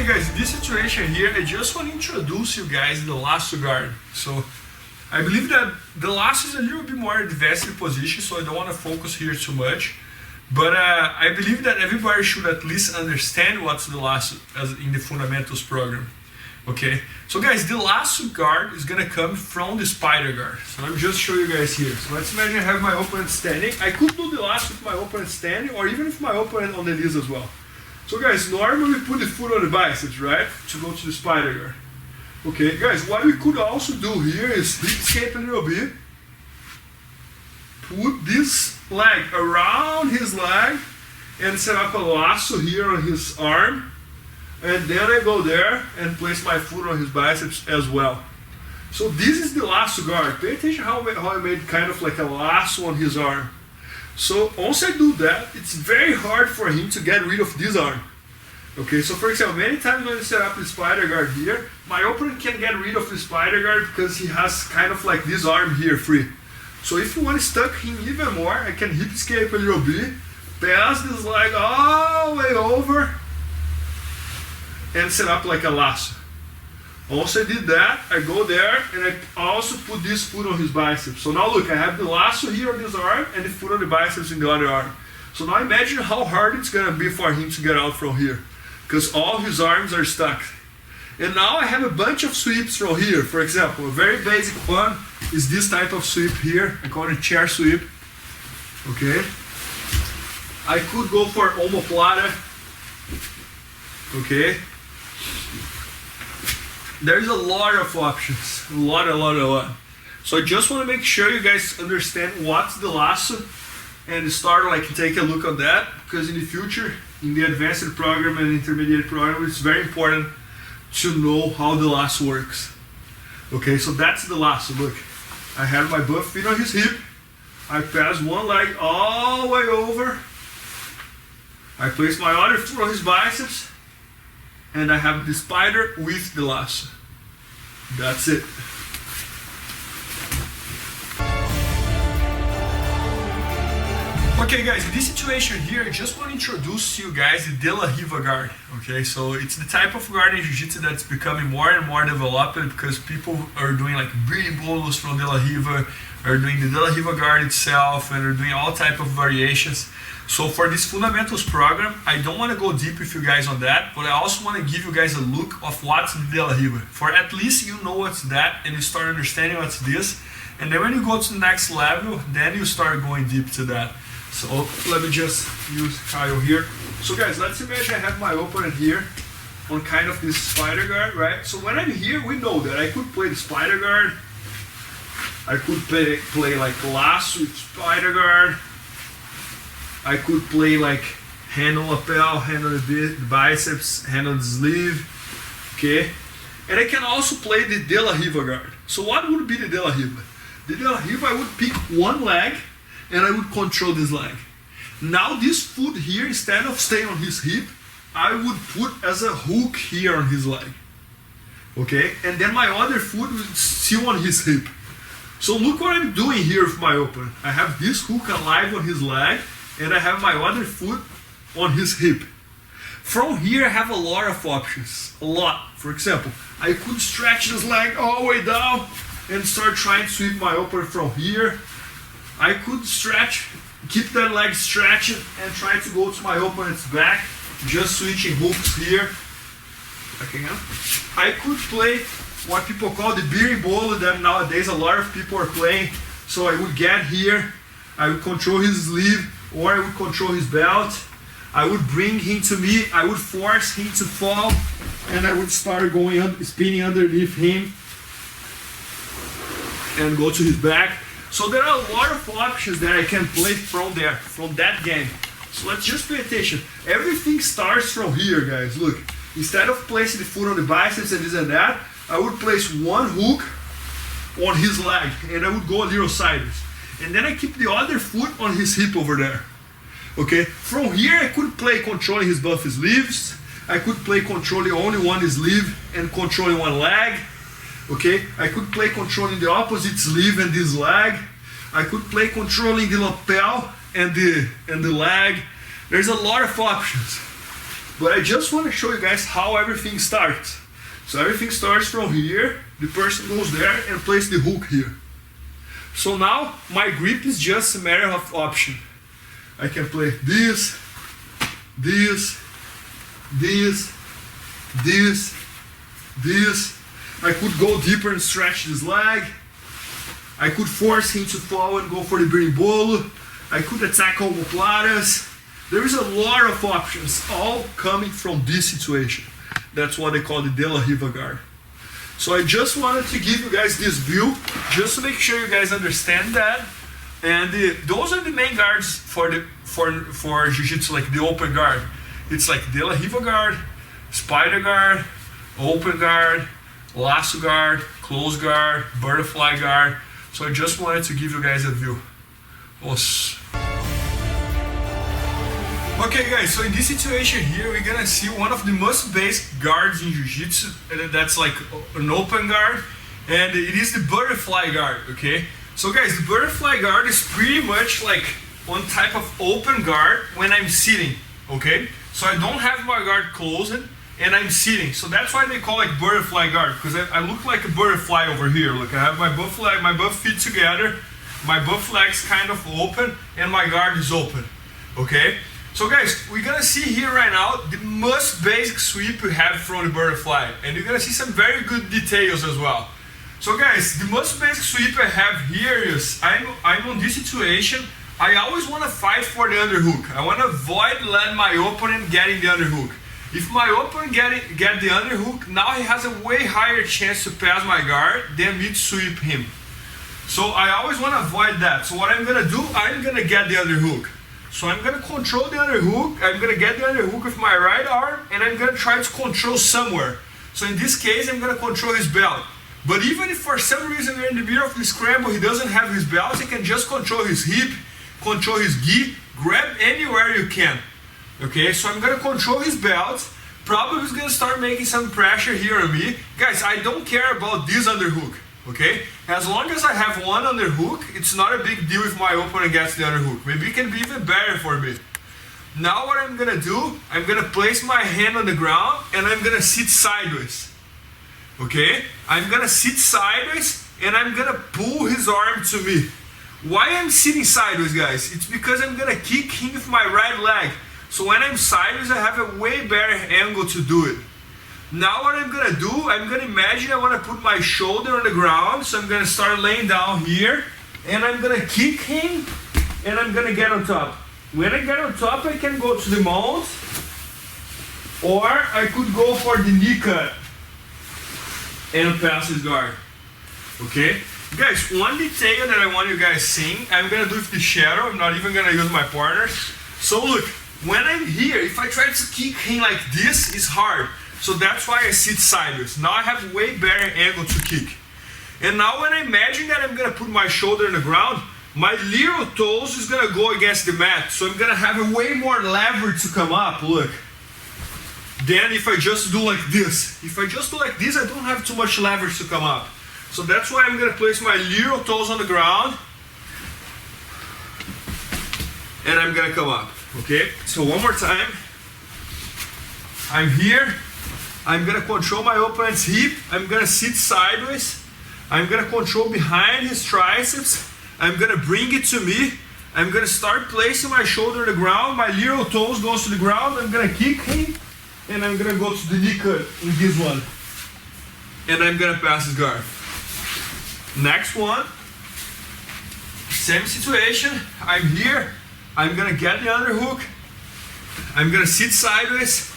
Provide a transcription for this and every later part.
Okay guys, in this situation here, I just want to introduce you guys the lasso guard. So I believe that the lasso is a little bit more advanced position, so I don't want to focus here too much. But I believe that everybody should at least understand what's the lasso as in the fundamentals program. Okay, so guys, the lasso guard is gonna come from the spider guard. So let me just show you guys here. So let's imagine I have my opponent standing. I could do the lasso with my opponent standing, or even with my opponent on the knees as well. So guys, normally we put the foot on the biceps, right? To go to the spider guard. Okay, guys, what we could also do here is hip escape a little bit. Put this leg around his leg and set up a lasso here on his arm. And then I go there and place my foot on his biceps as well. So this is the lasso guard. Pay attention how I made kind of like a lasso on his arm. So once I do that, it's very hard for him to get rid of this arm. Okay, so for example, many times when I set up the spider guard here, my opponent can get rid of the spider guard because he has kind of like this arm here free. So if you want to stuck him even more, I can hip escape a little bit, pass this leg all the way over, and set up like a lasso. Once I did that, I go there and I also put this foot on his biceps. So now look, I have the lasso here on this arm and the foot on the biceps in the other arm. So now imagine how hard it's gonna be for him to get out from here, because all his arms are stuck. And now I have a bunch of sweeps from here. For example, a very basic one is this type of sweep here. I call it chair sweep. Okay. I could go for omoplata. Okay. There's a lot of options, a lot. So I just want to make sure you guys understand what's the lasso and start like take a look at that, because in the future, in the advanced program and intermediate program, it's very important to know how the lasso works. Okay, so that's the lasso. Look, I have my both feet on his hip. I pass one leg all the way over. I place my other foot on his biceps. And I have the spider with the lasso. That's it. Okay guys, in this situation here, I just want to introduce to you guys the De La Riva guard. Okay, so it's the type of guard in Jiu-Jitsu that's becoming more and more developed because people are doing like breathing bolos from De La Riva, are doing the De La Riva guard itself, and are doing all type of variations. So for this fundamentals program, I don't want to go deep with you guys on that, but I also want to give you guys a look of what's the De La Riva. For at least you know what's that and you start understanding what's this. And then when you go to the next level, then you start going deep to that. So let me just use Kyle here. So guys, let's imagine I have my opponent here on kind of this spider guard, right? So when I'm here, we know that I could play the spider guard. I could play like lasso with spider guard. I could play like hand on lapel, hand on the biceps, hand on the sleeve, okay? And I can also play the De La Riva guard. So what would be the De La Riva? The De La Riva, I would pick one leg and I would control this leg. Now this foot here, instead of staying on his hip, I would put as a hook here on his leg, okay? And then my other foot would still on his hip. So look what I'm doing here with my opponent. I have this hook alive on his leg, and I have my other foot on his hip. From here I have a lot of options, a lot. For example, I could stretch this leg all the way down and start trying to sweep my opponent from here. I could stretch, keep that leg stretched and try to go to my opponent's back, just switching hooks here. I could play what people call the bearing bolo that nowadays a lot of people are playing. So I would get here, I would control his sleeve, or I would control his belt. I would bring him to me, I would force him to fall, and I would start going spinning underneath him and go to his back. So there are a lot of options that I can play from there, from that game. So let's just pay attention. Everything starts from here, guys. Look, instead of placing the foot on the biceps and this and that, I would place one hook on his leg and I would go a little sideways. And then I keep the other foot on his hip over there. Okay, from here I could play controlling his both sleeves. I could play controlling only one sleeve and controlling one leg. Okay, I could play controlling the opposite sleeve and this leg. I could play controlling the lapel and the leg. There's a lot of options. But I just want to show you guys how everything starts. So everything starts from here, the person goes there and places the hook here. So now my grip is just a matter of option. I can play this, this, this, this, this. I could go deeper and stretch this leg. I could force him to fall and go for the berimbolo. I could attack omoplatas. There is a lot of options, all coming from this situation. That's what they call the De La Riva guard. So I just wanted to give you guys this view, just to make sure you guys understand that. And those are the main guards for Jiu-Jitsu, like the open guard. It's like De La Riva guard, spider guard, open guard, lasso guard, close guard, butterfly guard. So I just wanted to give you guys a view. Okay guys, so in this situation here, we're gonna see one of the most basic guards in Jiu-Jitsu, and that's like an open guard, and it is the butterfly guard, okay? So guys, the butterfly guard is pretty much like one type of open guard when I'm sitting, okay? So I don't have my guard closed, and I'm sitting, so that's why they call it butterfly guard, because I look like a butterfly over here. Look, I have my both feet together, my both legs kind of open, and my guard is open, okay? So guys, we're gonna see here right now the most basic sweep we have from the butterfly, and you're gonna see some very good details as well. So guys, the most basic sweep I have here is, I'm on this situation, I always wanna fight for the underhook. I wanna avoid letting my opponent getting the underhook. If my opponent get the underhook, now he has a way higher chance to pass my guard than me to sweep him. So I always wanna avoid that. So what I'm gonna do, I'm gonna get the underhook. So I'm gonna control the underhook, I'm gonna get the underhook with my right arm, and I'm gonna try to control somewhere. So in this case, I'm gonna control his belt. But even if for some reason we're in the middle of the scramble, he doesn't have his belt, he can just control his hip, control his gi, grab anywhere you can. Okay, so I'm gonna control his belt. Probably he's gonna start making some pressure here on me. Guys, I don't care about this underhook. Okay, as long as I have one underhook, it's not a big deal if my opponent gets the underhook. Maybe it can be even better for me. Now what I'm gonna do, I'm gonna place my hand on the ground and I'm gonna sit sideways. Okay, I'm gonna sit sideways and I'm gonna pull his arm to me. Why I'm sitting sideways, guys? It's because I'm gonna kick him with my right leg. So when I'm sideways, I have a way better angle to do it. Now what I'm gonna do, I'm gonna imagine I wanna put my shoulder on the ground, so I'm gonna start laying down here, and I'm gonna kick him, and I'm gonna get on top. When I get on top, I can go to the mount, or I could go for the knee cut, and pass his guard, okay? Guys, one detail that I want you guys seeing, I'm gonna do with the shadow, I'm not even gonna use my partner. So look, when I'm here, if I try to kick him like this, it's hard. So that's why I sit sideways. Now I have way better angle to kick. And now when I imagine that I'm gonna put my shoulder on the ground, my little toes is gonna go against the mat. So I'm gonna have a way more leverage to come up, look, than if I just do like this. If I just do like this, I don't have too much leverage to come up. So that's why I'm gonna place my little toes on the ground, and I'm gonna come up, okay? So one more time. I'm here. I'm gonna control my opponent's hip. I'm gonna sit sideways. I'm gonna control behind his triceps. I'm gonna bring it to me. I'm gonna start placing my shoulder on the ground. My little toes goes to the ground. I'm gonna kick him, and I'm gonna go to the knee cut in this one. And I'm gonna pass his guard. Next one. Same situation. I'm here. I'm gonna get the underhook. I'm gonna sit sideways.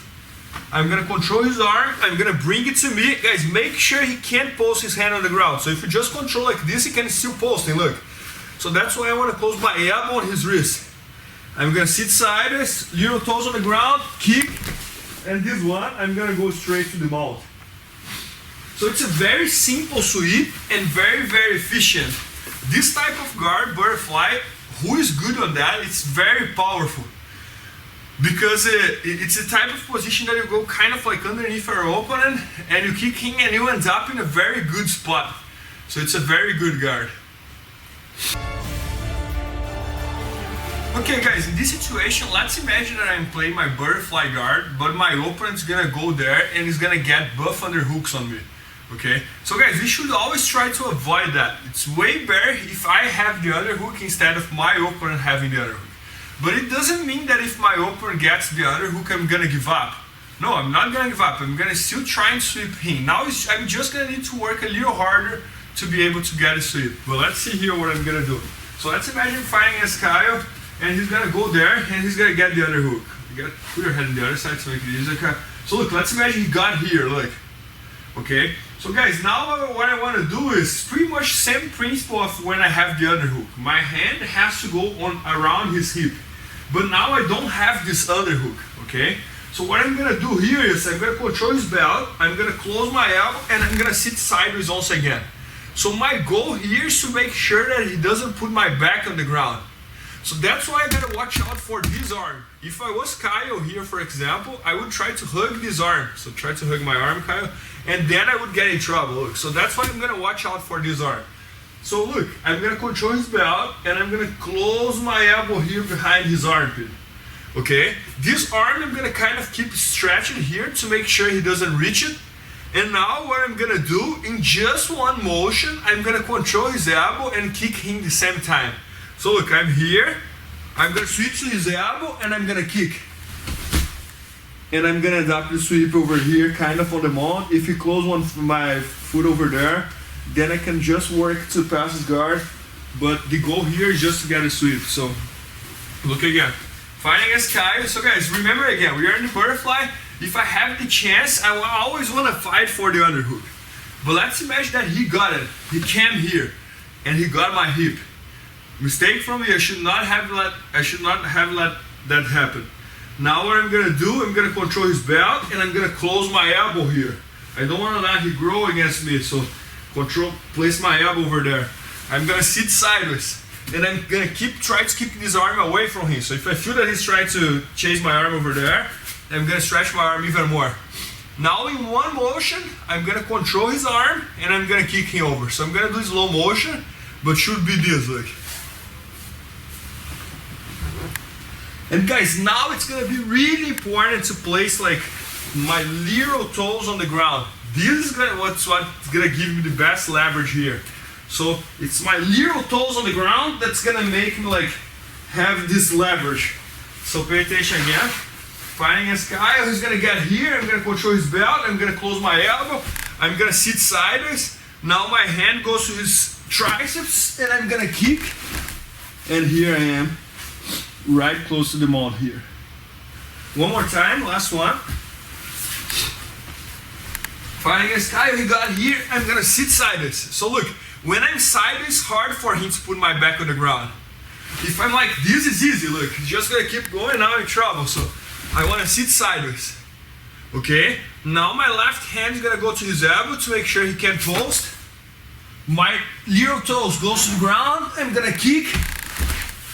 I'm gonna control his arm, I'm gonna bring it to me. Guys, make sure he can't post his hand on the ground. So if you just control like this, he can still post it, look. So that's why I wanna close my elbow on his wrist. I'm gonna sit sideways, little toes on the ground, kick, and this one, I'm gonna go straight to the mount. So it's a very simple sweep and very, very efficient. This type of guard, butterfly, who is good on that, it's very powerful. Because it's a type of position that you go kind of like underneath your opponent and you kick him and you end up in a very good spot. So it's a very good guard. Okay guys, in this situation, let's imagine that I'm playing my butterfly guard, but my opponent's gonna go there and he's gonna get buff underhooks on me. Okay, so guys, we should always try to avoid that. It's way better if I have the underhook instead of my opponent having the underhook. But it doesn't mean that if my opponent gets the underhook, I'm gonna give up. No, I'm not gonna give up. I'm gonna still try and sweep him. Now I'm just gonna need to work a little harder to be able to get a sweep. But let's see here what I'm gonna do. So let's imagine fighting against Kyle, and he's gonna go there and he's gonna get the underhook. You gotta put your head on the other side to make it easier. So look, let's imagine he got here, look. Okay, so guys, now what I want to do is pretty much same principle of when I have the underhook. My hand has to go on around his hip, but now I don't have this underhook. Okay, so what I'm gonna do here is I'm gonna control his belt, I'm gonna close my elbow, and I'm gonna sit sideways once again. So my goal here is to make sure that he doesn't put my back on the ground. So that's why I gotta watch out for this arm. If I was Kyle here, for example, I would try to hug this arm. So try to hug my arm, Kyle, and then I would get in trouble. Look, so that's why I'm gonna watch out for this arm. So look, I'm gonna control his belt, and I'm gonna close my elbow here behind his armpit. Okay, this arm I'm gonna kind of keep stretching here to make sure he doesn't reach it. And now what I'm gonna do, in just one motion, I'm gonna control his elbow and kick him at the same time. So look, I'm here, I'm gonna switch to his elbow and I'm gonna kick. And I'm gonna adopt the sweep over here, kind of on the mount. If you close my foot over there, then I can just work to pass his guard. But the goal here is just to get a sweep. So look again, fighting against Kyle. So guys, remember again, we are in the butterfly. If I have the chance, I always want to fight for the underhook. But let's imagine that he got it. He came here and he got my hip. Mistake from me. I should not have let that happen. Now what I'm gonna do, I'm gonna control his belt and I'm gonna close my elbow here. I don't want to let him grow against me, so place my elbow over there. I'm gonna sit sideways and I'm gonna try to keep this arm away from him. So if I feel that he's trying to chase my arm over there, I'm gonna stretch my arm even more. Now in one motion, I'm gonna control his arm and I'm gonna kick him over. So I'm gonna do slow motion, but should be this, look. And guys, now it's gonna be really important to place like my little toes on the ground. This is what's gonna give me the best leverage here. So it's my little toes on the ground that's gonna make me like have this leverage. So pay attention again. Fighting against Kyle, he's gonna get here, I'm gonna control his belt, I'm gonna close my elbow, I'm gonna sit sideways. Now my hand goes to his triceps and I'm gonna kick. And here I am, right close to the mount here. One more time, last one. Fighting against Kyle, he got here, I'm gonna sit sideways. So look, when I'm sideways, it's hard for him to put my back on the ground. If I'm like this, it's easy, look, he's just gonna keep going, now I'm in trouble. So I wanna sit sideways. Okay, now my left hand is gonna go to his elbow to make sure he can post. My little toes goes to the ground, I'm gonna kick,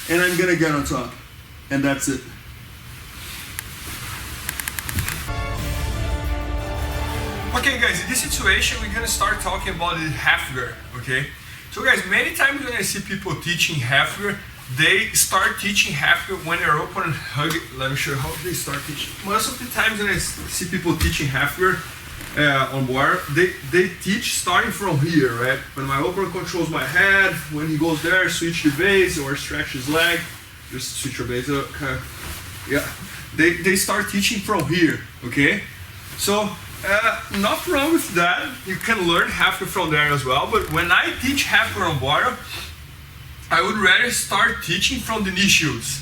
and I'm gonna get on top. And that's it. Okay guys, in this situation we're gonna start talking about the half guard, okay? So guys, many times when I see people teaching half guard, they start teaching half guard when their opponent hug it. Let me show you how they start teaching. Most of the times when I see people teaching half guard on board, they teach starting from here, right? When my opponent controls my head, when he goes there, switch the base or stretch his leg, just switch your base. Yeah, they start teaching from here, okay? So nothing wrong with that. You can learn half guard from there as well. But when I teach half guard on board, I would rather start teaching from the knee shields.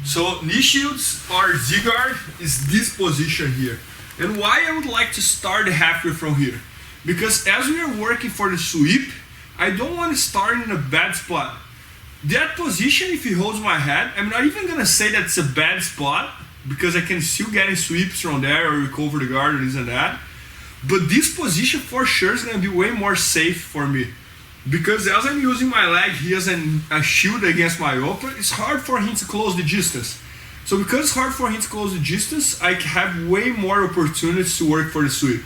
So knee shields or Z-guard is this position here. And why I would like to start the half guard from here? Because as we are working for the sweep, I don't want to start in a bad spot. That position, if he holds my head, I'm not even gonna say that it's a bad spot because I can still get in sweeps from there or recover the guard or this and that. But this position for sure is gonna be way more safe for me. Because as I'm using my leg here as a shield against my opponent, it's hard for him to close the distance. So because it's hard for him to close the distance, I have way more opportunities to work for the sweep.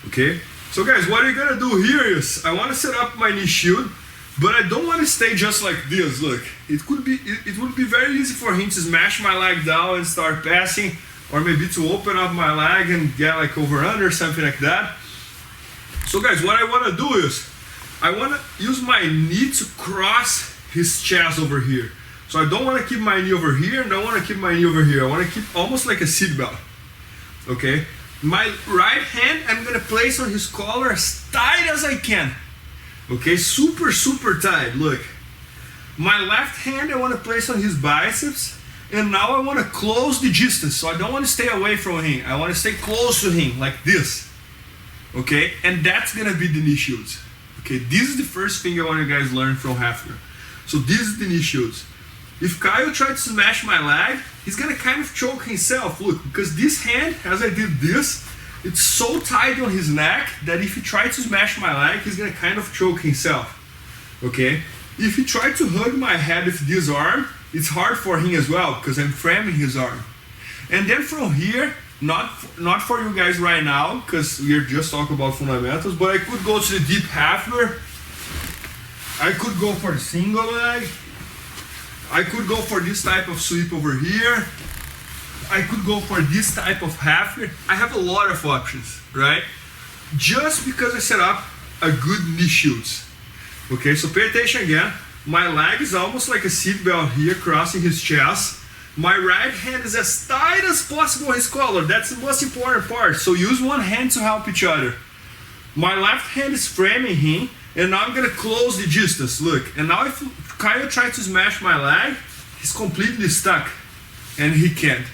Okay? So guys, what you're gonna do here is, I wanna set up my knee shield. But I don't want to stay just like this. Look, it would be very easy for him to smash my leg down and start passing, or maybe to open up my leg and get like over under, something like that. So guys, what I want to do is I want to use my knee to cross his chest over here. So I don't want to keep my knee over here, and I don't want to keep my knee over here. I want to keep almost like a seatbelt. Okay? My right hand I'm gonna place on his collar as tight as I can. Okay, super tight. Look, my left hand I want to place on his biceps, and now I want to close the distance. So I don't want to stay away from him. I want to stay close to him like this. Okay, and that's gonna be the knee shields. Okay, this is the first thing I want you guys to learn from Hafner. So this is the knee shields. If Kyle tries to smash my leg, he's gonna kind of choke himself. Look, because this hand, as I did this, it's so tight on his neck that if he tries to smash my leg, he's gonna kind of choke himself. Okay? If he tries to hug my head with this arm, it's hard for him as well because I'm framing his arm. And then from here, not for you guys right now because we're just talking about fundamentals, but I could go to the deep Hafner. I could go for the single leg. I could go for this type of sweep over here. I could go for this type of Hafner. I have a lot of options, right? Just because I set up a good knee shields. Okay, so pay attention again. My leg is almost like a seatbelt here, crossing his chest. My right hand is as tight as possible on his collar. That's the most important part. So use one hand to help each other. My left hand is framing him, and now I'm gonna close the distance. Look, and now if Kyle tries to smash my leg, he's completely stuck, and he can't.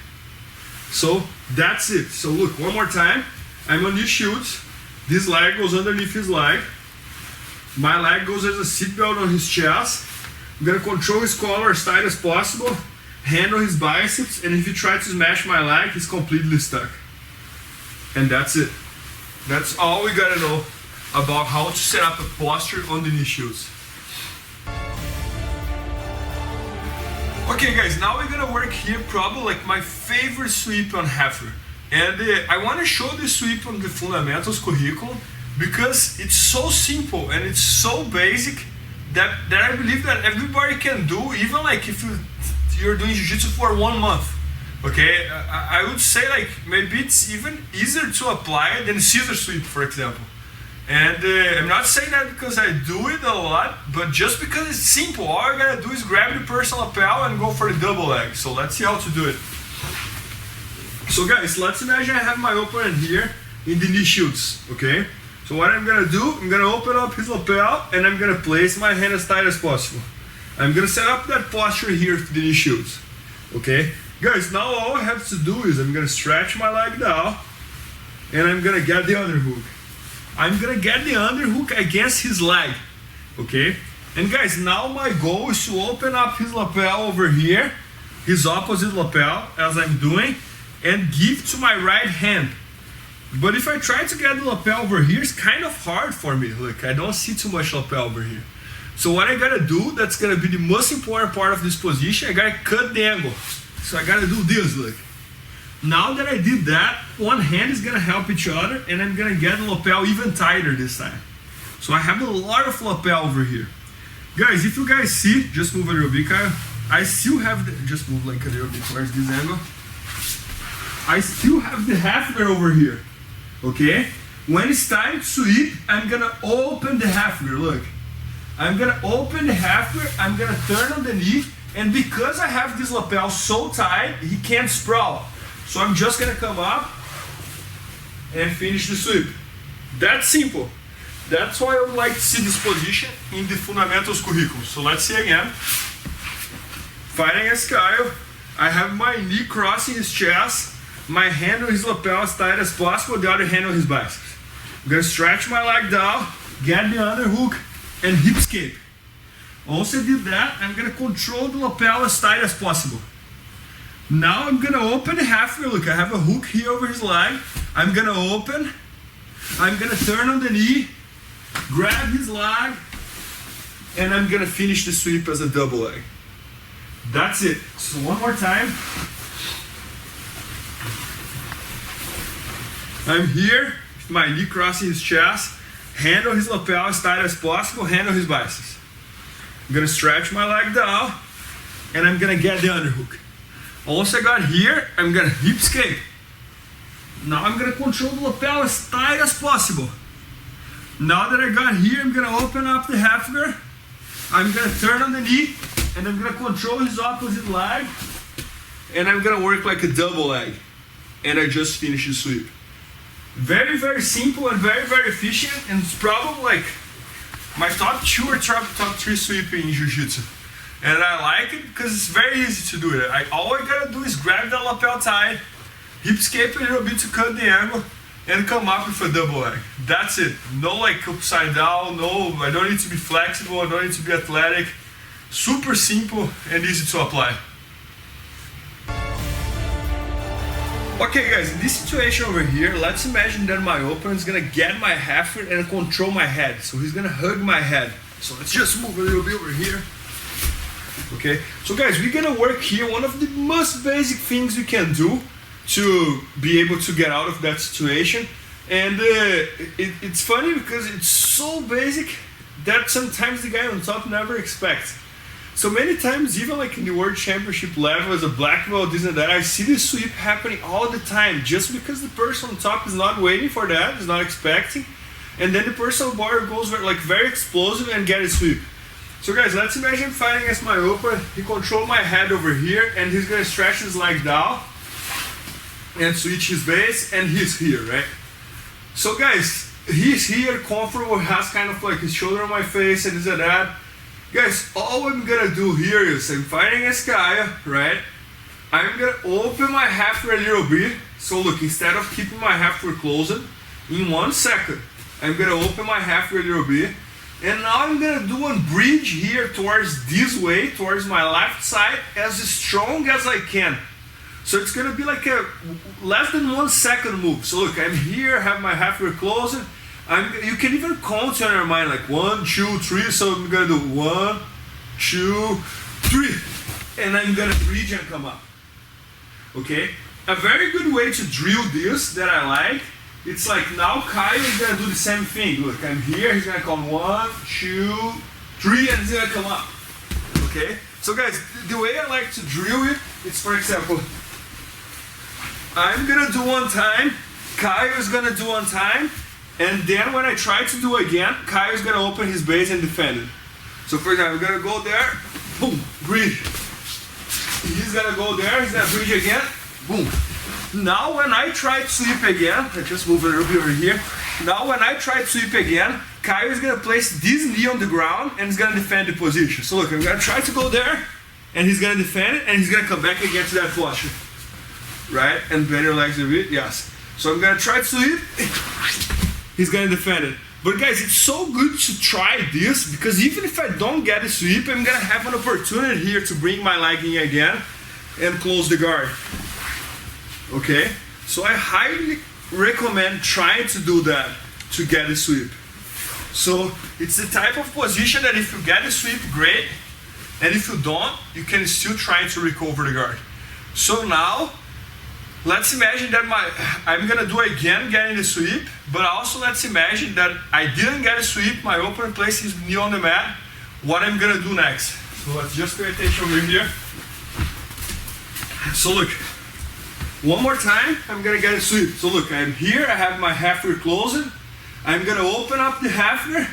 So that's it. So look, one more time. I'm on these shields. This leg goes underneath his leg. My leg goes as a seatbelt on his chest. I'm gonna control his collar as tight as possible, handle his biceps, and if he tries to smash my leg, he's completely stuck. And that's it. That's all we gotta know about how to set up a posture on the knee shields. Okay guys, now we're gonna work here probably like my favorite sweep on Hafner. And I wanna show this sweep on the fundamentals curriculum because it's so simple and it's so basic that I believe that everybody can do, even like if you're doing jiu-jitsu for 1 month. Okay, I would say like maybe it's even easier to apply than scissor sweep, for example. And I'm not saying that because I do it a lot, but just because it's simple. All I gotta do is grab the personal lapel and go for the double leg. So let's see how to do it. So guys, let's imagine I have my opponent here in the knee shields, okay? So what I'm gonna do, I'm gonna open up his lapel and I'm gonna place my hand as tight as possible. I'm gonna set up that posture here for the knee shields, okay? Guys, now all I have to do is I'm gonna stretch my leg down and I'm gonna get the underhook. I'm gonna get the underhook against his leg, okay? And guys, now my goal is to open up his lapel over here, his opposite lapel, as I'm doing, and give to my right hand. But if I try to get the lapel over here, it's kind of hard for me. Look, I don't see too much lapel over here. So what I gotta do, that's gonna be the most important part of this position, I gotta cut the angle. So I gotta do this, look. Now that I did that, one hand is gonna help each other and I'm gonna get the lapel even tighter this time. So I have a lot of lapel over here. Guys, if you guys see, just move a little bit, Kyle. I still have the, just move like a little bit towards this angle. I still have the Hafner over here, okay? When it's time to sweep, I'm gonna open the Hafner, look. I'm gonna open the Hafner, I'm gonna turn on the knee, and because I have this lapel so tight, he can't sprawl. So I'm just gonna come up and finish the sweep. That's simple. That's why I would like to see this position in the fundamentals curriculum. So let's see again. Fighting against Kyle, I have my knee crossing his chest, my hand on his lapel as tight as possible, the other hand on his biceps. I'm gonna stretch my leg down, get the underhook, and hip escape. Once I did that, I'm gonna control the lapel as tight as possible. Now I'm gonna open the Hafner. Look, I have a hook here over his leg. I'm gonna open. I'm gonna turn on the knee, grab his leg, and I'm gonna finish the sweep as a double leg. That's it. So one more time. I'm here, with my knee crossing his chest, hand on his lapel as tight as possible, hand on his biceps. I'm gonna stretch my leg down, and I'm gonna get the underhook. Once I got here, I'm gonna hip escape. Now I'm gonna control the lapel as tight as possible. Now that I got here, I'm gonna open up the half guard. I'm gonna turn on the knee, and I'm gonna control his opposite leg, and I'm gonna work like a double leg. And I just finished the sweep. Very, very simple and very, very efficient, and it's probably like my top 2 or top 3 sweep in Jiu-Jitsu. And I like it because it's very easy to do it. All I gotta do is grab that lapel tight, hip escape a little bit to cut the angle, and come up with a double leg. That's it. No like upside down, no, I don't need to be flexible, I don't need to be athletic. Super simple and easy to apply. Okay guys, in this situation over here, let's imagine that my opponent is gonna get my half guard and control my head. So he's gonna hug my head. So let's just move a little bit over here. Okay, so guys, we're gonna work here. One of the most basic things we can do to be able to get out of that situation. And it's funny because it's so basic that sometimes the guy on top never expects. So many times, even like in the World Championship level as a black belt, this and that, I see this sweep happening all the time just because the person on top is not waiting for that, is not expecting. And then the person on bottom goes like very explosive and get a sweep. So guys, let's imagine fighting against my opponent. He controls my head over here, and he's gonna stretch his leg down and switch his base, and he's here, right? So guys, he's here, comfortable, has kind of like his shoulder on my face and this and that. Guys, all I'm gonna do here is I'm fighting against Kaya, right? I'm gonna open my half guard a little bit. So look, instead of keeping my half guard closed, in 1 second, I'm gonna open my half guard a little bit. And now I'm gonna do a bridge here towards this way, towards my left side, as strong as I can. So it's gonna be like a less than 1 second move. So look, I'm here, have my half guard closed. You can even count in your mind like 1, 2, 3. So I'm gonna do 1, 2, 3, and I'm gonna bridge and come up. Okay, a very good way to drill this that I like. It's like now Kyle is gonna do the same thing. Look, I'm here, he's gonna come 1, 2, 3, and he's gonna come up. Okay? So guys, the way I like to drill it, it's for example, I'm gonna do 1 time, Kyle is gonna do 1 time, and then when I try to do again, Kyle is gonna open his base and defend it. So for example, I'm gonna go there, boom, bridge. He's gonna go there, he's gonna bridge again, boom. Now when I try to sweep again, I just move a little bit over here. Now when I try to sweep again, Kyle is gonna place this knee on the ground and he's gonna defend the position. So look, I'm gonna try to go there, and he's gonna defend it, and he's gonna come back again to that posture. Right? And bend your legs a bit, yes. So I'm gonna try to sweep, he's gonna defend it. But guys, it's so good to try this, because even if I don't get a sweep, I'm gonna have an opportunity here to bring my leg in again and close the guard. Okay, so I highly recommend trying to do that to get a sweep. So it's the type of position that if you get a sweep, great, and if you don't, you can still try to recover the guard. So now, let's imagine that I'm gonna do again getting the sweep, but also let's imagine that I didn't get a sweep, my opponent placed his knee on the mat. What I'm gonna do next? So let's just pay attention over here. So look. 1 more time, I'm gonna get a sweep. So look, I'm here, I have my half guard closed. I'm gonna open up the half guard,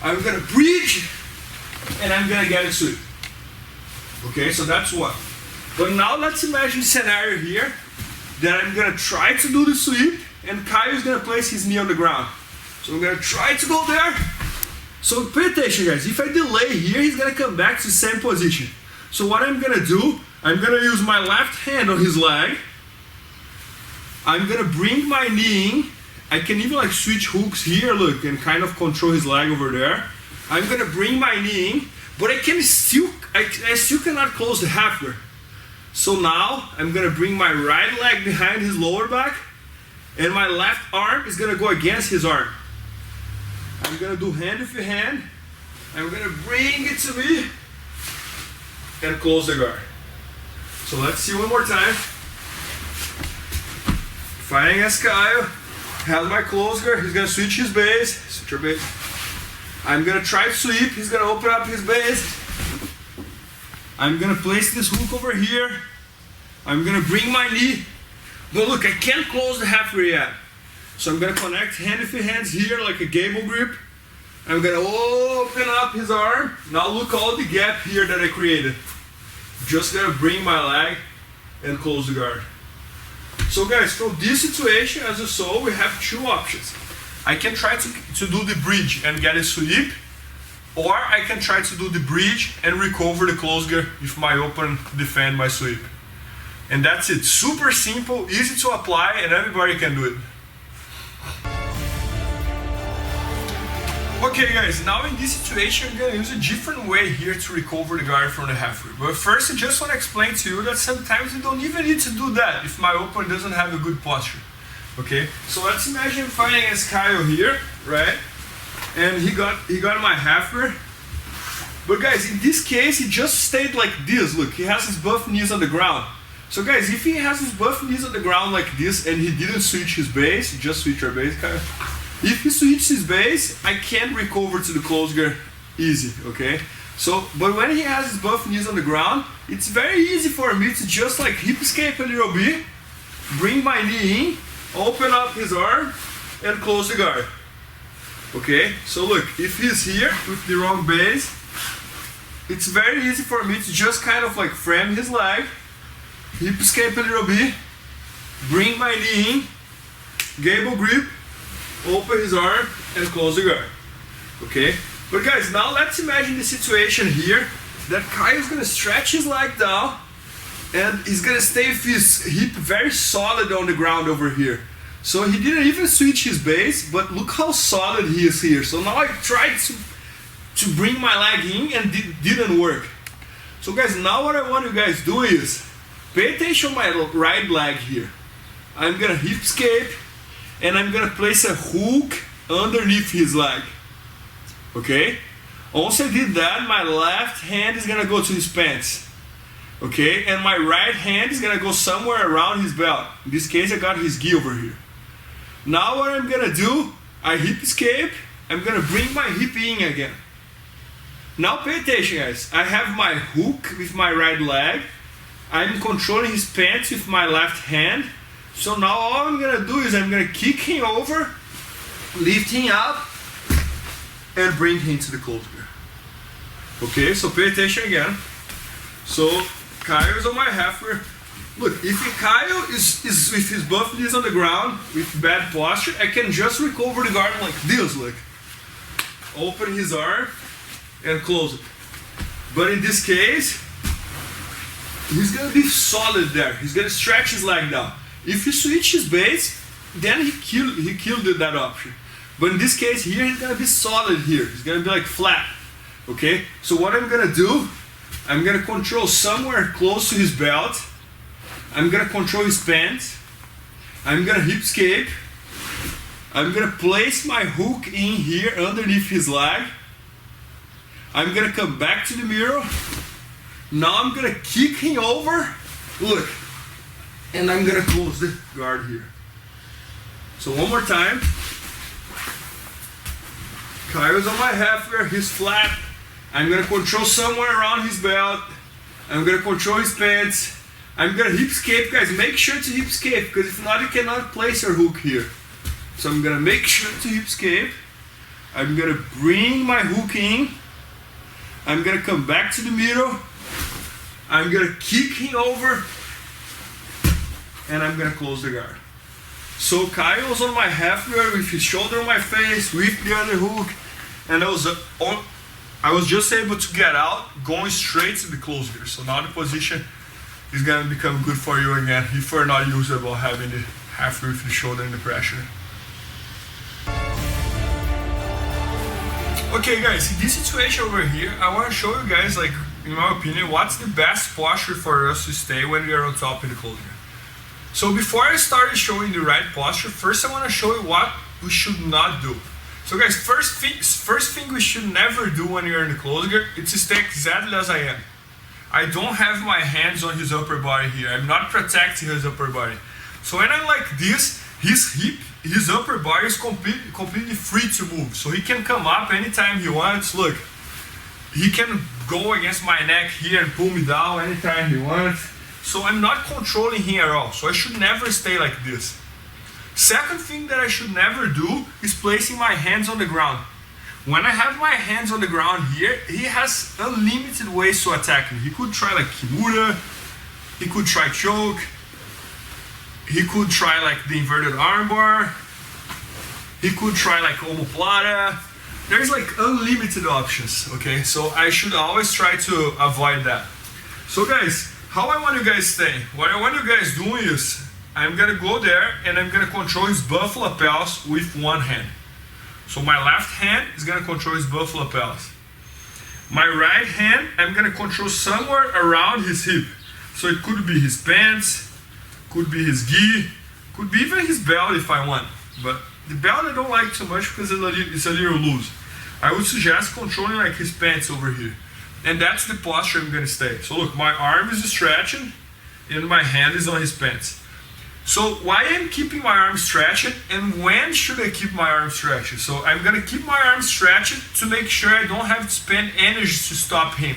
I'm gonna bridge, and I'm gonna get a sweep. Okay, so that's one. But now let's imagine a scenario here that I'm gonna try to do the sweep, and Kyle is gonna place his knee on the ground. So I'm gonna try to go there. So pay attention guys, if I delay here, he's gonna come back to the same position. So what I'm gonna do, I'm gonna use my left hand on his leg. I'm gonna bring my knee in. I can even like switch hooks here, look, and kind of control his leg over there. I'm gonna bring my knee in, but I still cannot close the half guard. So now I'm gonna bring my right leg behind his lower back, and my left arm is gonna go against his arm. I'm gonna do hand with hand. I'm gonna bring it to me and close the guard. So let's see 1 more time. Fighting against Kyle, has my close guard, he's gonna switch his base, switch your base. I'm gonna try to sweep, he's gonna open up his base, I'm gonna place this hook over here. I'm gonna bring my knee. But look, I can't close the halfway yet. So I'm gonna connect hand with hands here like a gable grip. I'm gonna open up his arm. Now look all the gap here that I created. Just gonna bring my leg and close the guard. So guys, from this situation, as you saw, we have two options. I can try to do the bridge and get a sweep, or I can try to do the bridge and recover the close guard if my open defend my sweep. And that's it. Super simple, easy to apply, and everybody can do it. Okay guys, now in this situation I'm going to use a different way here to recover the guard from the halfway. But first I just want to explain to you that sometimes you don't even need to do that if my opponent doesn't have a good posture. Okay, so let's imagine fighting against Kyle here, right? And he got my halfway. But guys, in this case he just stayed like this. Look, he has his buff knees on the ground. So guys, if he has his buff knees on the ground like this and he didn't switch his base, just switch your base, Kyle. If he switches his base, I can recover to the close guard easy, okay? So, but when he has his buff knees on the ground, it's very easy for me to just like hip escape a little bit, bring my knee in, open up his arm, and close the guard. Okay, so look, if he's here with the wrong base, it's very easy for me to just kind of like frame his leg, hip escape a little bit, bring my knee in, gable grip, open his arm and close the guard. Okay? But guys, now let's imagine the situation here that Kyle's gonna stretch his leg down and he's gonna stay with his hip very solid on the ground over here. So he didn't even switch his base, but look how solid he is here. So now I tried to bring my leg in and didn't work. So guys, now what I want you guys to do is pay attention to my right leg here. I'm gonna hip escape and I'm gonna place a hook underneath his leg. Okay? Once I did that, my left hand is gonna go to his pants. Okay? And my right hand is gonna go somewhere around his belt. In this case, I got his gi over here. Now what I'm gonna do, I hip escape, I'm gonna bring my hip in again. Now pay attention guys, I have my hook with my right leg, I'm controlling his pants with my left hand. So now all I'm gonna do is I'm gonna kick him over, lift him up, and bring him to the close guard. Okay, so pay attention again. So Kyle is on my halfway. Look, if Kyle is with his buff knees on the ground with bad posture, I can just recover the guard like this, look. Open his arm and close it. But in this case, he's gonna be solid there. He's gonna stretch his leg down. If he switch his base, then he killed that option. But in this case here, he's gonna be solid here. He's gonna be like flat. Okay? So what I'm gonna do, I'm gonna control somewhere close to his belt. I'm gonna control his pants. I'm gonna hip escape. I'm gonna place my hook in here underneath his leg. I'm gonna come back to the mirror. Now I'm gonna kick him over. Look. And I'm gonna close the guard here. So one more time. Kyle's on my halfway, he's flat. I'm gonna control somewhere around his belt. I'm gonna control his pants. I'm gonna hip escape, guys. Make sure to hip escape, because if not, you cannot place your hook here. So I'm gonna make sure to hip escape. I'm gonna bring my hook in. I'm gonna come back to the middle. I'm gonna kick him over. And I'm gonna close the guard. So Kyle's on my halfway with his shoulder on my face, with the other hook, and I was just able to get out, going straight to the close guard. So now the position is gonna become good for you again if you're not used about having the halfway with the shoulder and the pressure. Okay guys, in this situation over here, I want to show you guys, like, in my opinion, what's the best posture for us to stay when we are on top in the close guard. So before I started showing the right posture, first I want to show you what we should not do. So guys, first thing we should never do when you're in the close guard is to stay exactly as I am. I don't have my hands on his upper body here. I'm not protecting his upper body. So when I'm like this, his upper body is completely free to move. So he can come up anytime he wants. Look, he can go against my neck here and pull me down anytime he wants. So I'm not controlling him at all. So I should never stay like this. Second thing that I should never do is placing my hands on the ground. When I have my hands on the ground here, he has unlimited ways to attack me. He could try like Kimura, he could try choke, he could try like the inverted armbar, he could try like omoplata. There's like unlimited options, okay? So I should always try to avoid that. So guys, how I want you guys stay, what I want you guys doing is, I'm gonna go there and I'm gonna control his buff lapels with one hand. So my left hand is gonna control his buff lapels. My right hand, I'm gonna control somewhere around his hip. So it could be his pants, could be his gi, could be even his belt if I want. But the belt I don't like too much because it's a little loose. I would suggest controlling like his pants over here. And that's the posture I'm gonna stay. So look, my arm is stretching and my hand is on his pants. So why I'm keeping my arm stretched and when should I keep my arm stretched? So I'm gonna keep my arm stretched to make sure I don't have to spend energy to stop him.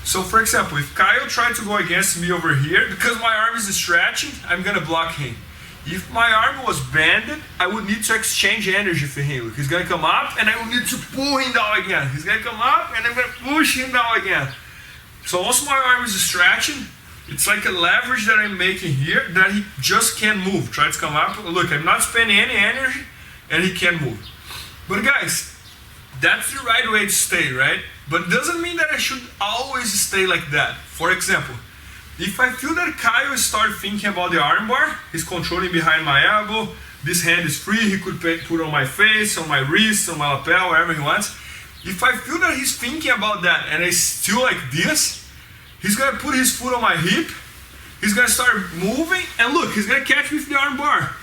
So for example, if Kyle tried to go against me over here, because my arm is stretching, I'm gonna block him. If my arm was bended, I would need to exchange energy for him. Look, he's gonna come up and I will need to pull him down again. He's gonna come up and I'm gonna push him down again. So once my arm is stretching, it's like a leverage that I'm making here that he just can't move. Try to come up. Look, I'm not spending any energy and he can't move. But guys, that's the right way to stay, right? But it doesn't mean that I should always stay like that. For example, if I feel that Kyle start thinking about the armbar, he's controlling behind my elbow, this hand is free, he could put on my face, on my wrist, on my lapel, wherever he wants. If I feel that he's thinking about that and I still like this, he's gonna put his foot on my hip, he's gonna start moving, and look, he's gonna catch me with the arm bar.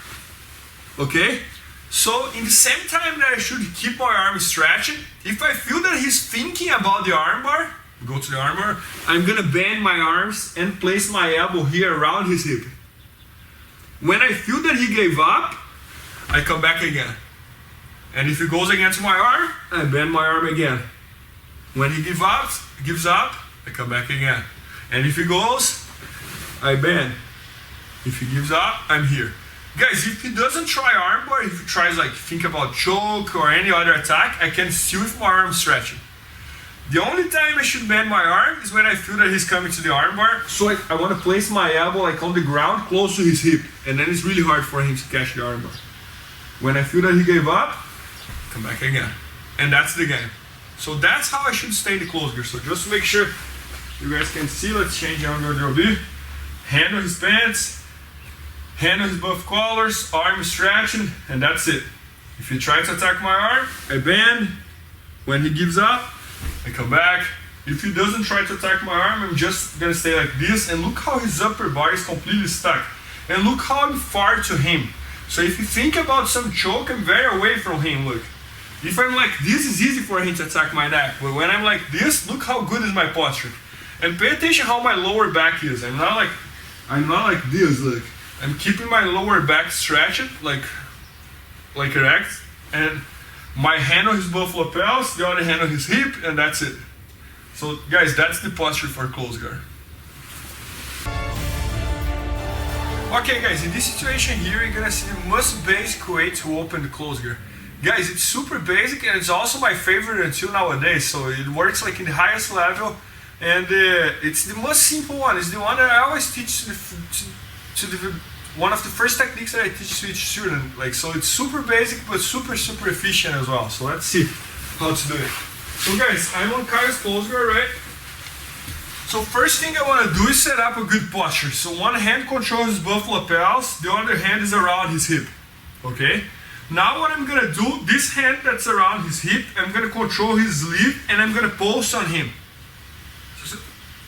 Okay? So in the same time that I should keep my arm stretching, if I feel that he's thinking about the arm bar, go to the arm bar, I'm gonna bend my arms and place my elbow here around his hip. When I feel that he gave up, I come back again. And if he goes against my arm, I bend my arm again. When he gives up, I come back again. And if he goes, I bend. If he gives up, I'm here. Guys, if he doesn't try armbar, if he tries like think about choke or any other attack, I can still with my arm stretching. The only time I should bend my arm is when I feel that he's coming to the armbar. So I want to place my elbow like on the ground close to his hip. And then it's really hard for him to catch the armbar. When I feel that he gave up, come back again. And that's the game. So that's how I should stay in the close grip. So just to make sure you guys can see, let's change the angle there will be. Hand on his pants, hand on his buff collars, arm stretching, and that's it. If he tries to attack my arm, I bend. When he gives up, I come back. If he doesn't try to attack my arm, I'm just gonna stay like this, and look how his upper body is completely stuck. And look how I'm far to him. So if you think about some choke, I'm very away from him, look. If I'm like this, it's easy for him to attack my neck. But when I'm like this, look how good is my posture. And pay attention how my lower back is. I'm not like this, look. I'm keeping my lower back stretched, like erect. And my hand on his buff lapels, the other hand on his hip, and that's it. So guys, that's the posture for close guard. Okay guys, in this situation here, you're gonna see the most basic way to open the close guard. Guys, it's super basic and it's also my favorite until nowadays. So it works like in the highest level, and it's the most simple one. It's the one that I always teach one of the first techniques that I teach to each student. Like, so it's super basic but super efficient as well. So let's see how to do it. So guys, I'm on Kyle's close guard, right? So first thing I want to do is set up a good posture. So one hand controls his buff lapels, the other hand is around his hip. Okay? Now what I'm gonna do, this hand that's around his hip, I'm gonna control his sleeve and I'm gonna pulse on him.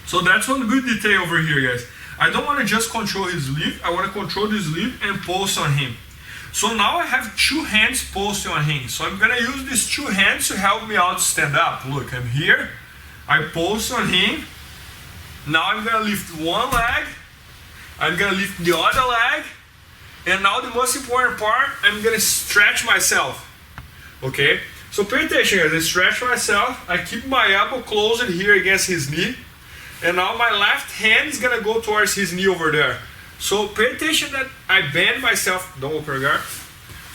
So that's one good detail over here, guys. I don't want to just control his sleeve, I want to control the sleeve and pulse on him. So now I have two hands pulsing on him. So I'm gonna use these two hands to help me out to stand up. Look, I'm here, I pulse on him. Now I'm gonna lift one leg, I'm gonna lift the other leg, and now the most important part, I'm gonna stretch myself. Okay? So pay attention guys, I stretch myself, I keep my elbow closed here against his knee, and now my left hand is gonna go towards his knee over there. So pay attention that I bend myself, don't open your guard.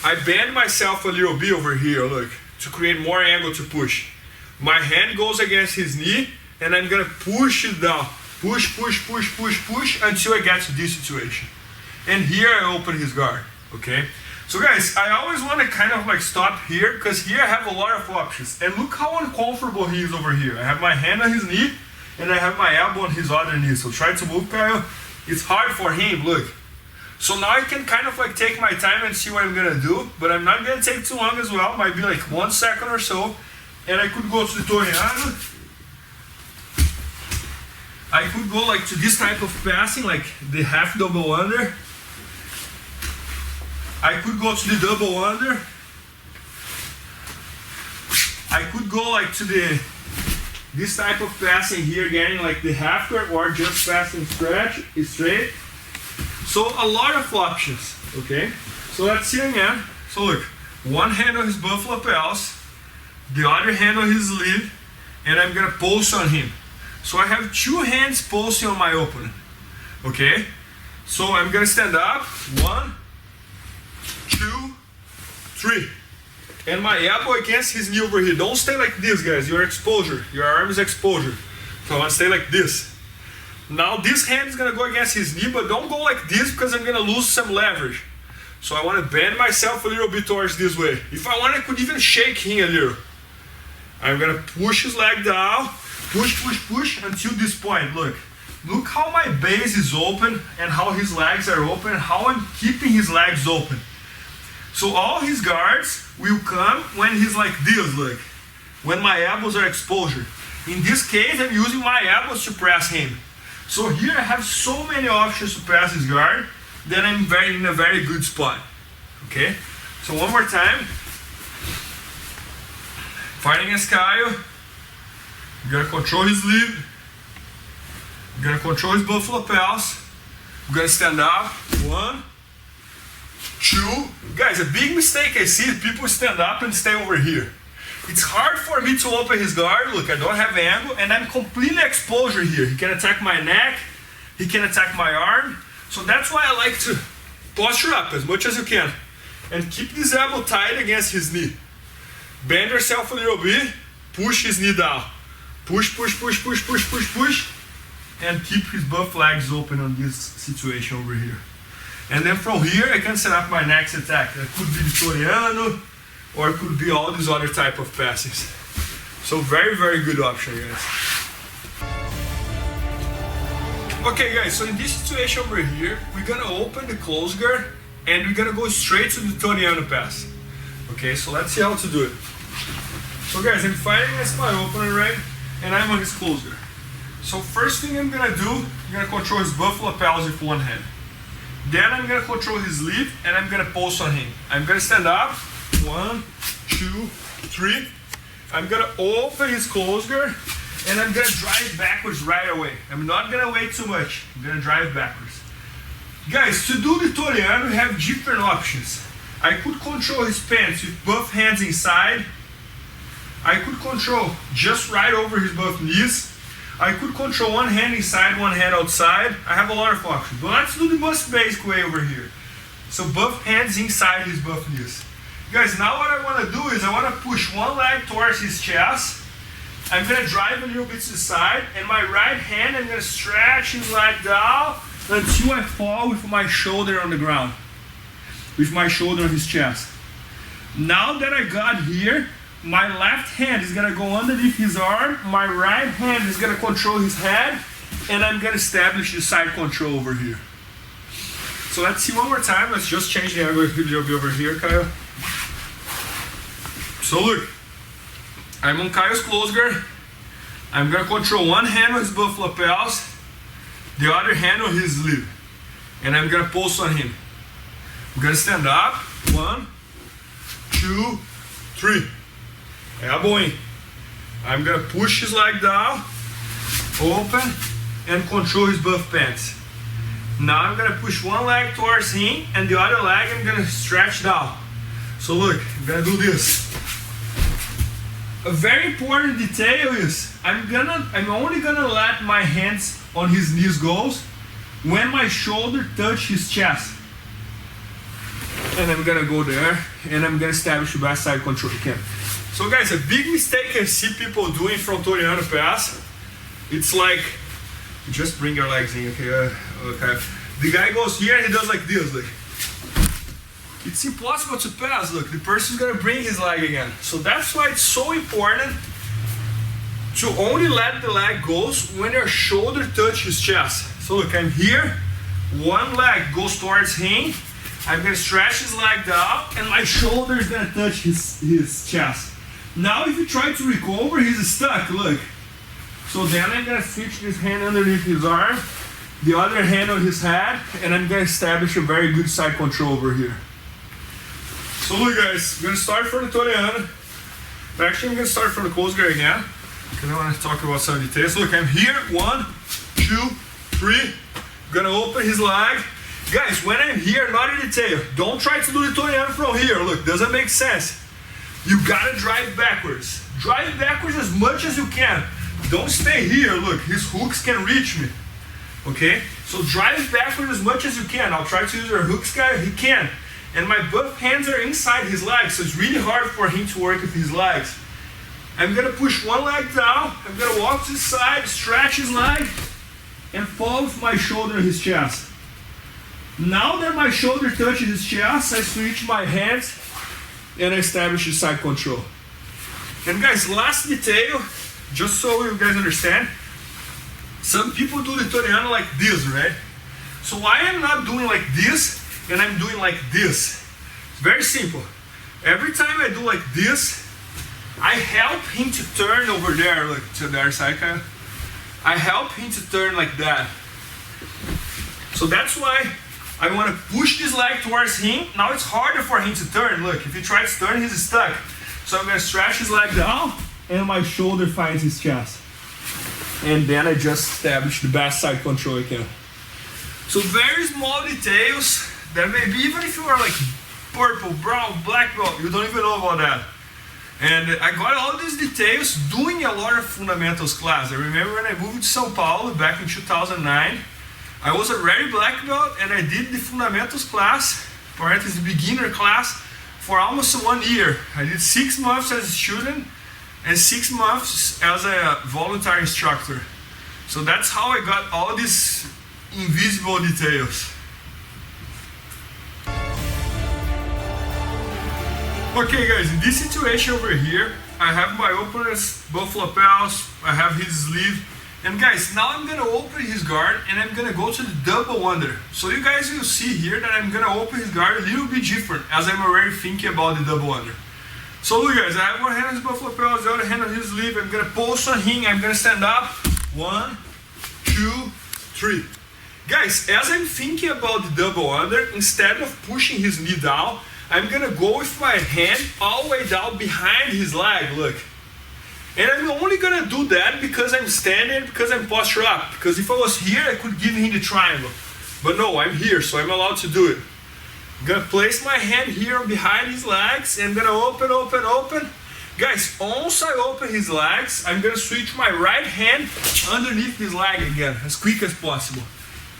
I bend myself a little bit over here, look, to create more angle to push. My hand goes against his knee, and I'm gonna push it down. Push, push, push, push, push, until I get to this situation. And here I open his guard, okay? So guys, I always want to kind of like stop here, because here I have a lot of options. And look how uncomfortable he is over here. I have my hand on his knee, and I have my elbow on his other knee. So try to move, Kyle. It's hard for him, look. So now I can kind of like take my time and see what I'm gonna do, but I'm not gonna take too long as well. Might be like 1 second or so. And I could go to the Toriano. I could go like to this type of passing, like the half double under. I could go to the double under. I could go like to this type of passing here, getting like the half guard, or just passing straight. So a lot of options, okay? So let's see again. So look, one hand on his buffalo pals, the other hand on his sleeve, and I'm gonna pulse on him. So I have two hands pulsing on my opponent, okay? So I'm gonna stand up, 1, 2, 3. And my elbow against his knee over here. Don't stay like this, guys, your exposure, your arm is exposure. So I wanna stay like this. Now this hand is gonna go against his knee, but don't go like this because I'm gonna lose some leverage. So I wanna bend myself a little bit towards this way. If I want, I could even shake him a little. I'm gonna push his leg down, push, push, push until this point. Look how my base is open and how his legs are open and how I'm keeping his legs open. So all his guards will come when he's like this, look. When my elbows are exposure. In this case, I'm using my elbows to press him. So here I have so many options to press his guard that I'm in a very good spot. Okay? So one more time. Fighting against Kyle. I'm gonna control his lead. I'm gonna control his buffalo pals. I'm gonna stand up. 1, 2. Guys, a big mistake I see is people stand up and stay over here. It's hard for me to open his guard. Look, I don't have angle, and I'm completely exposure here. He can attack my neck, he can attack my arm. So that's why I like to posture up as much as you can. And keep this elbow tight against his knee. Bend yourself a little bit, push his knee down. Push, push, push, push, push, push, push. And keep his buff legs open on this situation over here. And then from here, I can set up my next attack. That could be the Toriano, or it could be all these other type of passes. So very, very good option, guys. Okay, guys, so in this situation over here, we're gonna open the close guard, and we're gonna go straight to the Toriano pass. Okay, so let's see how to do it. So guys, I'm fighting against my opponent, right? And I'm on his close guard. So first thing I'm gonna do, I'm gonna control his buffalo pals with one hand. Then I'm gonna control his lead, and I'm gonna pulse on him. I'm gonna stand up. 1, 2, 3. I'm gonna open his close guard, and I'm gonna drive backwards right away. I'm not gonna wait too much. I'm gonna drive backwards. Guys, to do the Toriano, we have different options. I could control his pants with both hands inside. I could control just right over his both knees. I could control one hand inside, one hand outside. I have a lot of options. But let's do the most basic way over here. So both hands inside his both knees. Guys, now what I want to do is I want to push one leg towards his chest. I'm going to drive a little bit to the side, and my right hand, I'm going to stretch his leg down until I fall with my shoulder on the ground. With my shoulder on his chest. Now that I got here, my left hand is going to go underneath his arm, my right hand is going to control his head, and I'm going to establish the side control over here. So let's see one more time. Let's just change the angle a little bit over here, Kyle. So look, I'm on Kyle's close guard. I'm going to control one hand on his buffalo pals, the other hand on his sleeve, and I'm going to pulse on him. I'm going to stand up. 1, 2, 3. Elbow in. I'm going to push his leg down, open, and control his buff pants. Now I'm going to push one leg towards him, and the other leg I'm going to stretch down. So look, I'm going to do this. a very important detail is I'm only gonna let my hands on his knees goes when my shoulder touch his chest. And I'm gonna go there and I'm gonna establish the best side control you can. So guys, a big mistake I see people doing from Toriano pass, it's like, just bring your legs in, okay? Okay. The guy goes here and he does like this, look. It's impossible to pass, look, the person's gonna bring his leg again. So that's why it's so important to only let the leg goes when your shoulder touch his chest. So look, I'm here, one leg goes towards him, I'm gonna stretch his leg down and my shoulder is gonna touch his chest. Now if you try to recover, he's stuck, look. So then I'm gonna switch this hand underneath his arm, the other hand on his head, and I'm gonna establish a very good side control over here. So look guys, I'm gonna start from the Toriano. Actually I'm gonna start from the close guard again, because I wanna talk about some details. Look, I'm here, 1, 2, 3, gonna open his leg. Guys, when I'm here, not in detail, don't try to do the Toriano from here, look, doesn't make sense. You gotta drive backwards. Drive backwards as much as you can. Don't stay here, look, his hooks can reach me. Okay? So drive backwards as much as you can. I'll try to use our hooks guy, he can. And my both hands are inside his legs, so it's really hard for him to work with his legs. I'm gonna push one leg down, I'm gonna walk to the side, stretch his leg, and fall with my shoulder on his chest. Now that my shoulder touches his chest, I switch my hands and I establish the side control. And guys, last detail, just so you guys understand, some people do the Toriano like this, right? So why I'm not doing like this and I'm doing like this? It's very simple. Every time I do like this, I help him to turn over there, look, to the other side, kind of. I help him to turn like that. So that's why I want to push this leg towards him. Now it's harder for him to turn. Look, if he tries to turn, he's stuck. So I'm going to stretch his leg down and my shoulder finds his chest. And then I just establish the best side control I can. So very small details that maybe even if you are like purple, brown, black belt, you don't even know about that. And I got all these details doing a lot of fundamentals class. I remember when I moved to São Paulo back in 2009, I was already black belt and I did the fundamentals class, parentheses beginner class, for almost 1 year. I did 6 months as a student and 6 months as a voluntary instructor. So that's how I got all these invisible details. Okay guys, in this situation over here, I have my openers, both lapels, I have his sleeve. And guys, now I'm gonna open his guard and I'm gonna go to the double under. So you guys will see here that I'm gonna open his guard a little bit different as I'm already thinking about the double under. So look guys, I have one hand on his both lapels, the other hand on his sleeve. I'm gonna pulse on him, I'm gonna stand up. 1, 2, 3. Guys, as I'm thinking about the double under, instead of pushing his knee down, I'm gonna go with my hand all the way down behind his leg, look. And I'm only gonna do that because I'm standing, because I'm posture up. Because if I was here, I could give him the triangle. But no, I'm here, so I'm allowed to do it. I'm gonna place my hand here behind his legs, and I'm gonna open, open, open. Guys, once I open his legs, I'm gonna switch my right hand underneath his leg again, as quick as possible.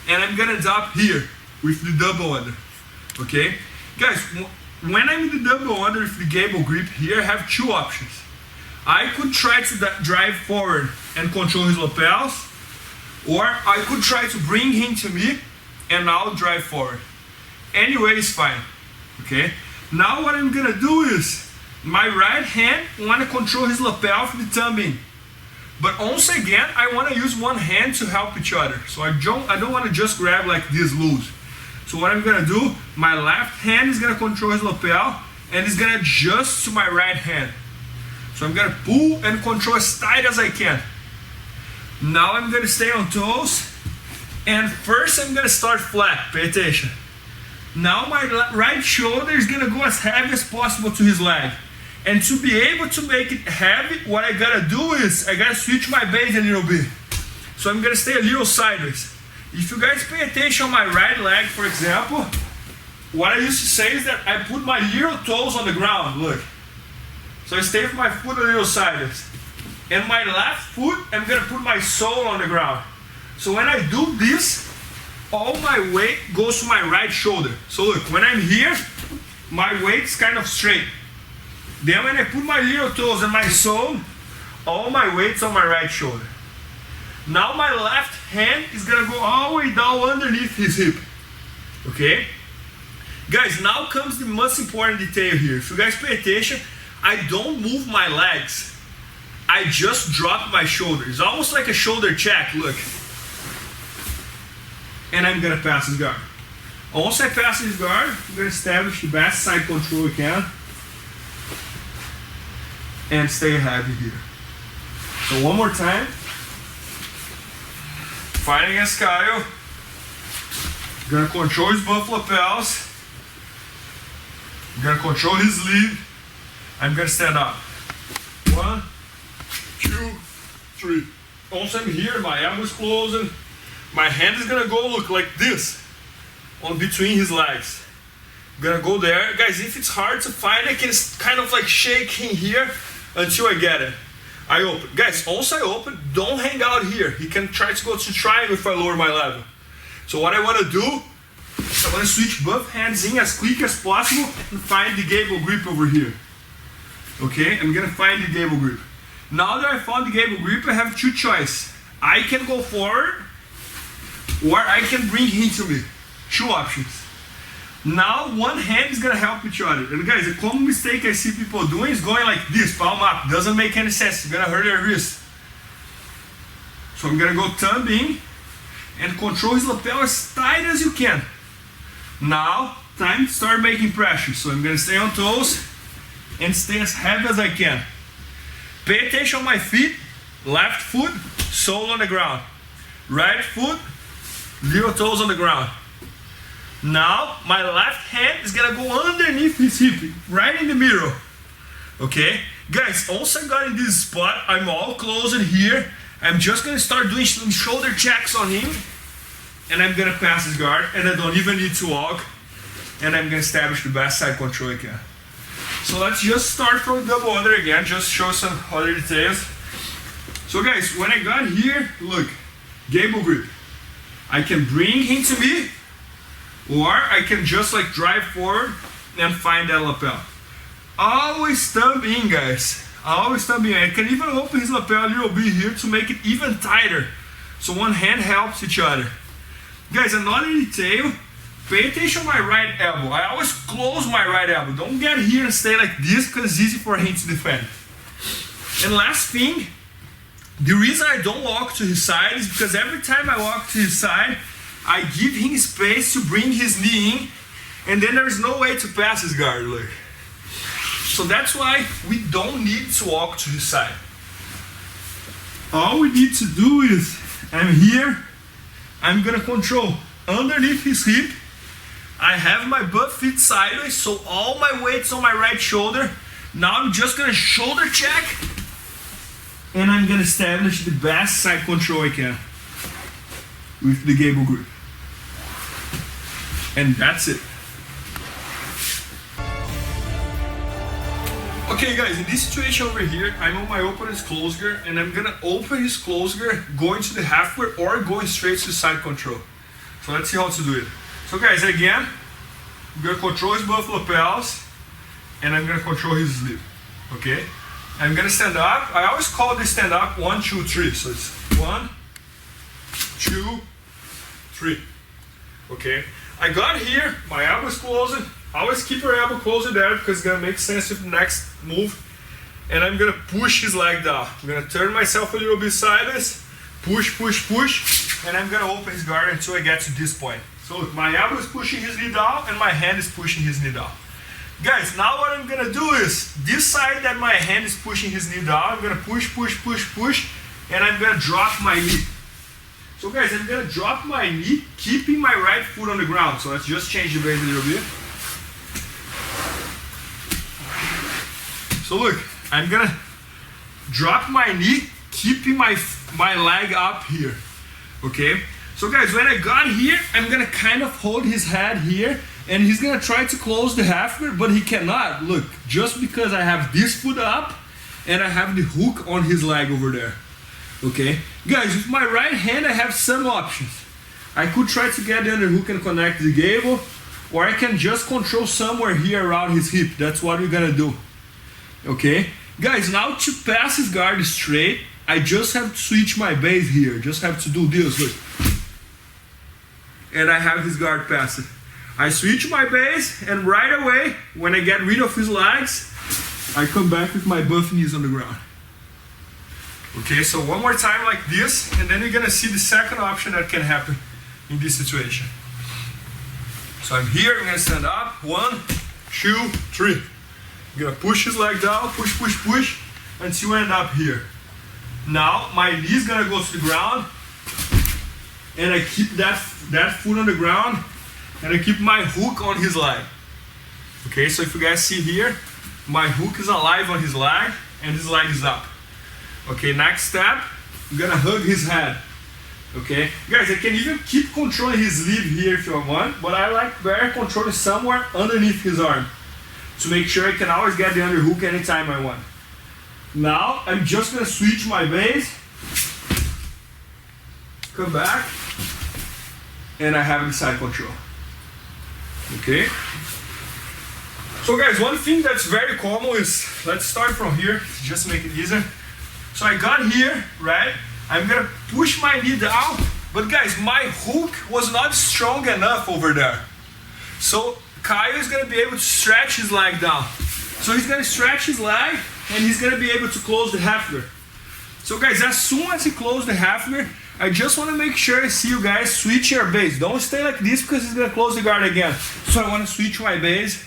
And I'm gonna drop here with the double under, okay? Guys, when I'm in the double under with the gable grip here, I have 2 options. I could try to drive forward and control his lapels, or I could try to bring him to me and I'll drive forward. Anyway, it's fine, okay? Now what I'm gonna do is, my right hand wanna control his lapel from the thumb in. But once again, I wanna use one hand to help each other. So I don't wanna just grab like this loose. So what I'm gonna do, my left hand is gonna control his lapel and it's gonna adjust to my right hand. So I'm gonna pull and control as tight as I can. Now I'm gonna stay on toes. And first I'm gonna start flat, pay attention. Now my right shoulder is gonna go as heavy as possible to his leg. And to be able to make it heavy, what I gotta do is, I gotta switch my base a little bit. So I'm gonna stay a little sideways. If you guys pay attention on my right leg, for example, what I used to say is that I put my little toes on the ground, look. So I stay with my foot a little sideways. And my left foot, I'm gonna put my sole on the ground. So when I do this, all my weight goes to my right shoulder. So look, when I'm here, my weight's kind of straight. Then when I put my little toes and my sole, all my weight's on my right shoulder. Now my left hand is gonna go all the way down underneath his hip. Okay? Guys, now comes the most important detail here. If you guys pay attention, I don't move my legs. I just drop my shoulder. It's almost like a shoulder check, look. And I'm gonna pass his guard. Once I pass his guard, I'm gonna establish the best side control I can. And stay heavy here. So one more time. Fighting against Kyle. Gonna control his butt lapels. I'm gonna control his lead. I'm gonna stand up. 1, 2, 3. Once I'm here, my elbow's closing. My hand is gonna go look like this on between his legs. I'm gonna go there. Guys, if it's hard to find, I can kind of like shake in here until I get it. I open. Guys, once I open, don't hang out here. He can try to go to triangle if I lower my level. So what I wanna do, I wanna switch both hands in as quick as possible and find the gable grip over here. Okay, I'm gonna find the gable grip. Now that I found the gable grip, I have two choices. I can go forward, or I can bring him to me. Two options. Now one hand is gonna help each other. And guys, a common mistake I see people doing is going like this, palm up. Doesn't make any sense. It's gonna hurt your wrist. So I'm gonna go thumb in and control his lapel as tight as you can. Now, time to start making pressure. So I'm gonna stay on toes and stay as heavy as I can. Pay attention on my feet. Left foot, sole on the ground. Right foot, little toes on the ground. Now, my left hand is gonna go underneath his hip, right in the middle. Okay? Guys, once I got in this spot, I'm all closed here. I'm just gonna start doing some shoulder checks on him. And I'm gonna pass his guard, and I don't even need to walk. And I'm gonna establish the best side control I can. So let's just start from double under again, just show some other details. So guys, when I got here, look, gable grip. I can bring him to me, or I can just like drive forward and find that lapel. Always thumb in, guys. Always thumb in. I can even open his lapel a little bit here to make it even tighter. So one hand helps each other. Guys, another detail, pay attention to my right elbow. I always close my right elbow. Don't get here and stay like this because it's easy for him to defend. And last thing, the reason I don't walk to his side is because every time I walk to his side, I give him space to bring his knee in, and then there is no way to pass his guard. Look. So that's why we don't need to walk to his side. All we need to do is, I'm here, I'm gonna control underneath his hip. I have my butt feet sideways, so all my weight's on my right shoulder. Now I'm just gonna shoulder check, and I'm gonna establish the best side control I can with the gable grip. And that's it. Okay guys, in this situation over here, I'm on my opponent's close guard, and I'm gonna open his close guard, going to the half guard or going straight to side control. So let's see how to do it. So guys, again, I'm gonna control his butt lapels, and I'm gonna control his sleeve. Okay? I'm gonna stand up. I always call this stand up 1, 2, 3. So it's 1, 2, 3. Okay? I got here, my elbow is closing. Always keep your elbow closer there because it's gonna make sense with the next move. And I'm gonna push his leg down. I'm gonna turn myself a little bit sideways, push, push, push, and I'm gonna open his guard until I get to this point. So look, my elbow is pushing his knee down and my hand is pushing his knee down. Guys, now what I'm gonna do is, this side that my hand is pushing his knee down, I'm gonna push, push, push, push, and I'm gonna drop my knee. So guys, I'm gonna drop my knee, keeping my right foot on the ground. So let's just change the base a little bit. So look, I'm gonna drop my knee, keeping my leg up here, okay? So guys, when I got here, I'm gonna kind of hold his head here. and he's gonna try to close the half guard, but he cannot. Look, just because I have this foot up and I have the hook on his leg over there. Okay, guys, with my right hand I have some options. I could try to get the underhook and connect the gable, or I can just control somewhere here around his hip. That's what we're gonna do. Okay, guys, now to pass his guard straight, I just have to switch my base here. Just have to do this, look. And I have his guard passed. I switch my base, and right away, when I get rid of his legs, I come back with my buff knees on the ground. Okay, so one more time like this, and then you're gonna see the second option that can happen in this situation. So I'm here, I'm gonna stand up, 1, 2, 3. I'm gonna push his leg down, push, push, push, until I end up here. Now, my knee is gonna go to the ground, and I keep that foot on the ground, and I keep my hook on his leg. Okay, so if you guys see here, my hook is alive on his leg, and his leg is up. Okay, next step, I'm gonna hug his head. Okay, guys, I can even keep controlling his sleeve here if you want, but I like better controlling somewhere underneath his arm to make sure I can always get the underhook anytime I want. Now, I'm just gonna switch my base, come back, and I have the side control. Okay? So guys, one thing that's very common is, let's start from here, just to make it easier. So I got here, right? I'm gonna push my knee down, but guys, my hook was not strong enough over there. So Kyle is gonna be able to stretch his leg down. So he's gonna stretch his leg, and he's gonna be able to close the half guard. So guys, as soon as he closes the half guard, I just wanna make sure I see you guys switch your base. Don't stay like this because he's gonna close the guard again. So I wanna switch my base,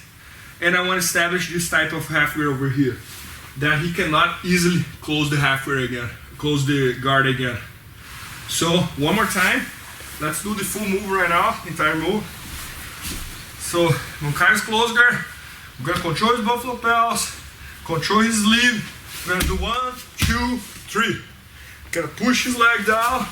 and I wanna establish this type of half guard over here, that he cannot easily close the half guard again, close the guard again. So one more time, let's do the full move right now, entire move. So when Kyle's close guard, I'm gonna control his buffalo pels, control his sleeve. I'm gonna do 1, 2, 3. Gonna push his leg down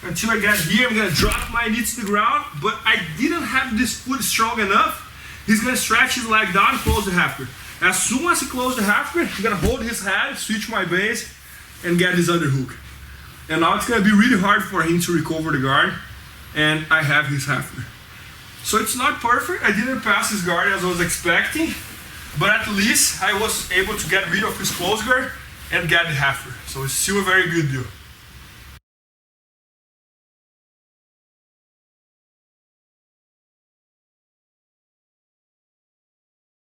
until I get here. I'm gonna drop my knee to the ground, but I didn't have this foot strong enough. He's gonna stretch his leg down, close the half guard. As soon as he closes the half guard, I'm gonna hold his head, switch my base, and get his underhook. And now it's gonna be really hard for him to recover the guard, and I have his half guard. So it's not perfect, I didn't pass his guard as I was expecting, but at least I was able to get rid of his close guard and get the half guard. So it's still a very good deal.